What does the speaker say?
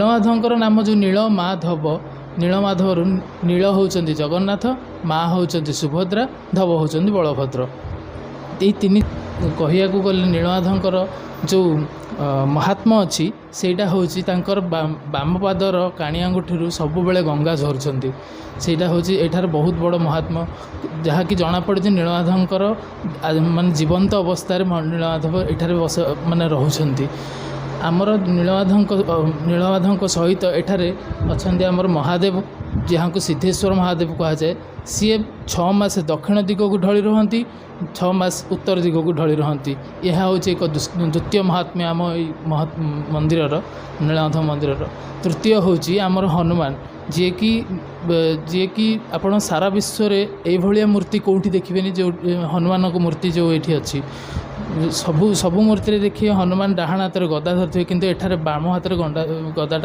ନୀଳମାଧବଙ୍କର ନାମ ଯେଉଁ ନୀଳମାଧବ, ନୀଳମାଧବରୁ ନୀଳ ହେଉଛନ୍ତି ଜଗନ୍ନାଥ, ମା ହେଉଛନ୍ତି ସୁଭଦ୍ରା, ଧବ ହେଉଛନ୍ତି ବଳଭଦ୍ର। ଏଇ ତିନି କହିବାକୁ ଗଲେ ନୀଳମାଧବଙ୍କର ଯେଉଁ ମହାତ୍ମ୍ୟ ଅଛି ସେଇଟା ହେଉଛି ତାଙ୍କର ବାମ ପାଦର କାଣି ଆଙ୍ଗୁଠିରୁ ସବୁବେଳେ ଗଙ୍ଗା ଝରୁଛନ୍ତି। ସେଇଟା ହେଉଛି ଏଠାରେ ବହୁତ ବଡ଼ ମହାତ୍ମ୍ୟ, ଯାହାକି ଜଣାପଡ଼େ ଯେ ନୀଳମାଧବଙ୍କର ମାନେ ଜୀବନ୍ତ ଅବସ୍ଥାରେ ନୀଳମାଧବ ଏଠାରେ ମାନେ ରହୁଛନ୍ତି। ଆମର ନୀଳମାଧବଙ୍କ ସହିତ ଏଠାରେ ଅଛନ୍ତି ଆମର ମହାଦେବ, ଯାହାଙ୍କୁ ସିଦ୍ଧେଶ୍ୱର ମହାଦେବ କୁହାଯାଏ। ସିଏ 6 ମାସ ଦକ୍ଷିଣ ଦିଗକୁ ଢଳି ରୁହନ୍ତି, 6 ମାସ ଉତ୍ତର ଦିଗକୁ ଢଳି ରୁହନ୍ତି। ଏହା ହେଉଛି ଏକ ଦ୍ୱିତୀୟ ମହାତ୍ମ୍ୟ ଆମ ଏଇ ମନ୍ଦିରର, ନୀଳମାଧବ ମନ୍ଦିରର। ତୃତୀୟ ହେଉଛି ଆମର ହନୁମାନ, ଯିଏକି ଆପଣ ସାରା ବିଶ୍ୱରେ ଏଇଭଳିଆ ମୂର୍ତ୍ତି କେଉଁଠି ଦେଖିବେନି, ଯେଉଁ ହନୁମାନଙ୍କ ମୂର୍ତ୍ତି ଯେଉଁ ଏଇଠି ଅଛି। ସବୁ ମୂର୍ତ୍ତିରେ ଦେଖିବେ ହନୁମାନ ଡାହାଣ ହାତରେ ଗଦା ଧରିଥିବେ, କିନ୍ତୁ ଏଠାରେ ବାମ ହାତରେ ଗଦାଟା